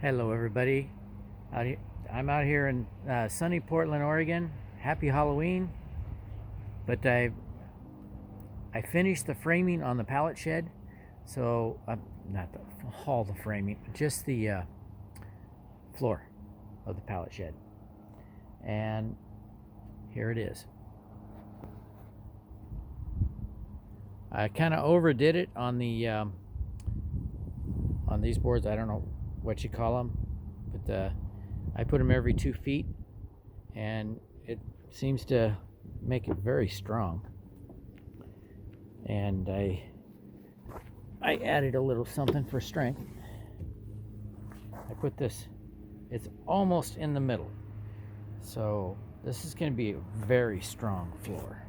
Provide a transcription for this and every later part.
Hello, everybody. I'm out here in sunny Portland, Oregon. Happy Halloween! But I finished the framing on the pallet shed, so not the all the framing, just the floor of the pallet shed. And here it is. I kind of overdid it on the on these boards. I don't know what you call them, but I put them every 2 feet, and it seems to make it very strong. And I added a little something for strength. I put this, it's almost in the middle, so this is going to be a very strong floor.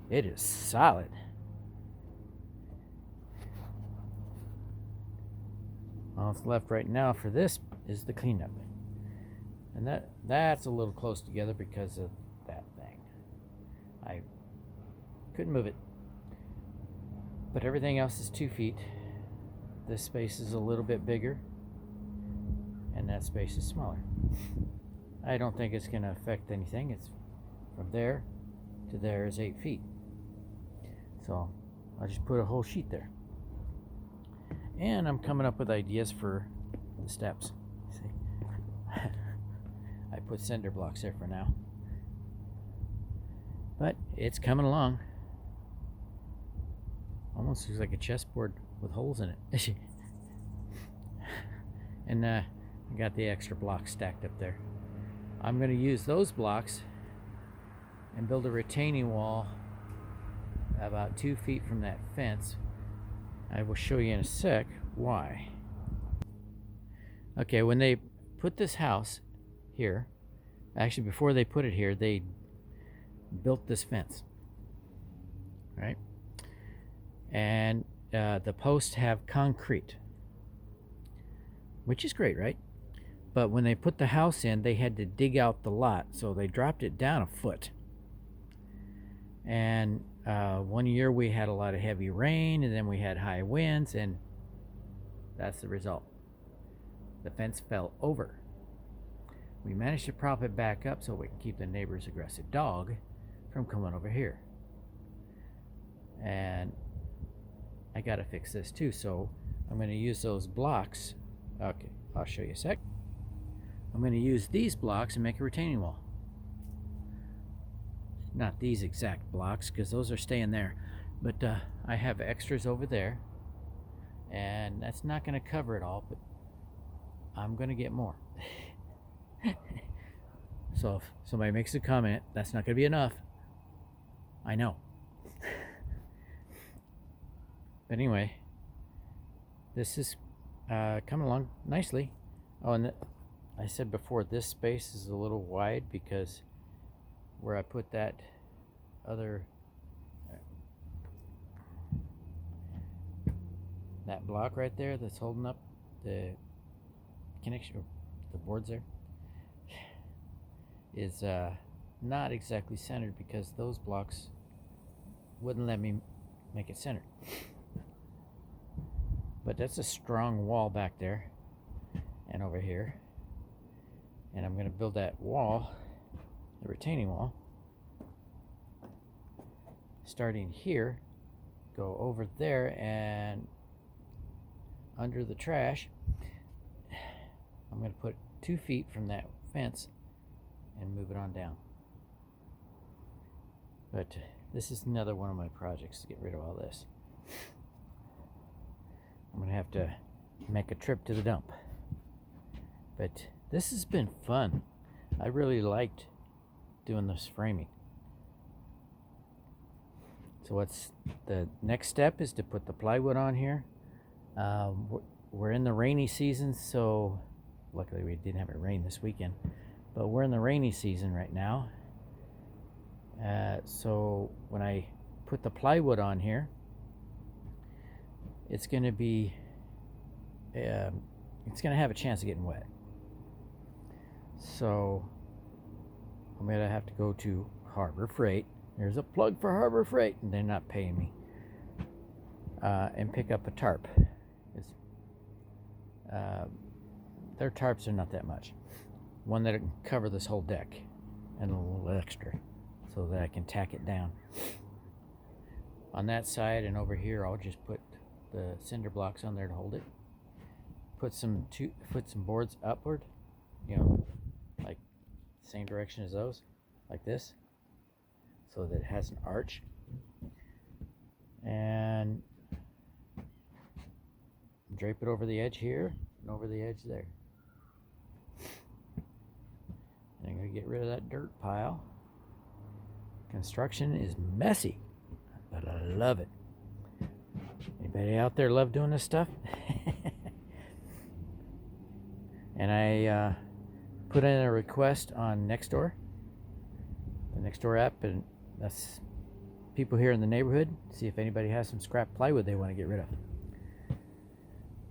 It is solid. All that's left right now for this is the cleanup, and that's a little close together because of that thing. I couldn't move it, but everything else is 2 feet. This space is a little bit bigger, and that space is smaller. I don't think it's going to affect anything. It's from there to there is 8 feet, so I'll just put a whole sheet there. And I'm coming up with ideas for the steps. See, I put cinder blocks there for now, but it's coming along. Almost looks like a chessboard with holes in it. And I got the extra blocks stacked up there. I'm going to use those blocks and build a retaining wall about 2 feet from that fence. I will show you in a sec why. Okay, when they put this house here, actually before they put it here, they built this fence, right? And the posts have concrete, which is great, right? But when they put the house in, they had to dig out the lot, so they dropped it down a foot. And one year we had a lot of heavy rain, and then we had high winds, and that's the result. The fence fell over. We managed to prop it back up so we can keep the neighbor's aggressive dog from coming over here. And I gotta fix this too, so I'm going to use those blocks. Okay, I'll show you a sec. I'm going to use these blocks and make a retaining wall. Not these exact blocks, because those are staying there, but I have extras over there, and that's not going to cover it all, but I'm going to get more. So if somebody makes a comment, that's not going to be enough. I know. But anyway, this is coming along nicely. Oh, and I said before, this space is a little wide because where I put that other that block right there that's holding up the connection, the boards there, is not exactly centered because those blocks wouldn't let me make it centered. But that's a strong wall back there and over here, and I'm going to build that wall, the retaining wall, starting here, go over there and under the trash. I'm going to put 2 feet from that fence and move it on down. But this is another one of my projects to get rid of all this. I'm going to have to make a trip to the dump. But this has been fun. I really liked doing this framing. So what's the next step is to put the plywood on here. We're in the rainy season, so luckily we didn't have it rain this weekend, but we're in the rainy season right now. So when I put the plywood on here, it's going to be it's going to have a chance of getting wet. So I'm going to have to go to Harbor Freight. There's a plug for Harbor Freight, and they're not paying me. And pick up a tarp. It's Their tarps are not that much. One that can cover this whole deck and a little extra so that I can tack it down. On that side and over here, I'll just put the cinder blocks on there to hold it. Put some boards upward, like same direction as those, like this, so that it has an arch. And drape it over the edge here and over the edge there. And I'm going to get rid of that dirt pile. Construction is messy, but I love it. Anybody out there love doing this stuff? And I put in a request on Nextdoor, the Nextdoor app, and that's people here in the neighborhood, see if anybody has some scrap plywood they want to get rid of.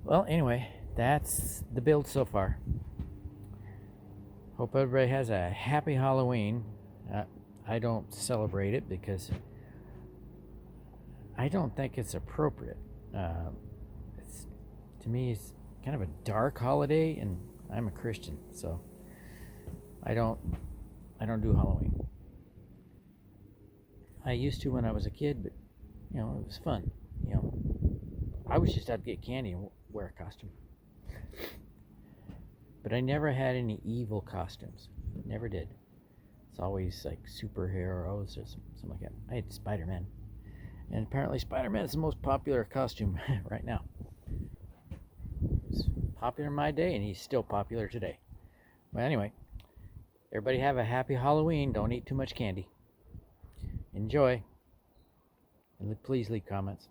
Well, anyway, that's the build so far. Hope everybody has a happy Halloween. I don't celebrate it because I don't think it's appropriate. To me, it's kind of a dark holiday, and I'm a Christian, so I don't do Halloween. I used to when I was a kid, but it was fun. I was just out to get candy and wear a costume. But I never had any evil costumes. Never did. It's always like superheroes or something like that. I had Spider-Man. And apparently Spider-Man is the most popular costume right now. He was popular in my day, and he's still popular today. But anyway, everybody have a happy Halloween. Don't eat too much candy. Enjoy. And please leave comments.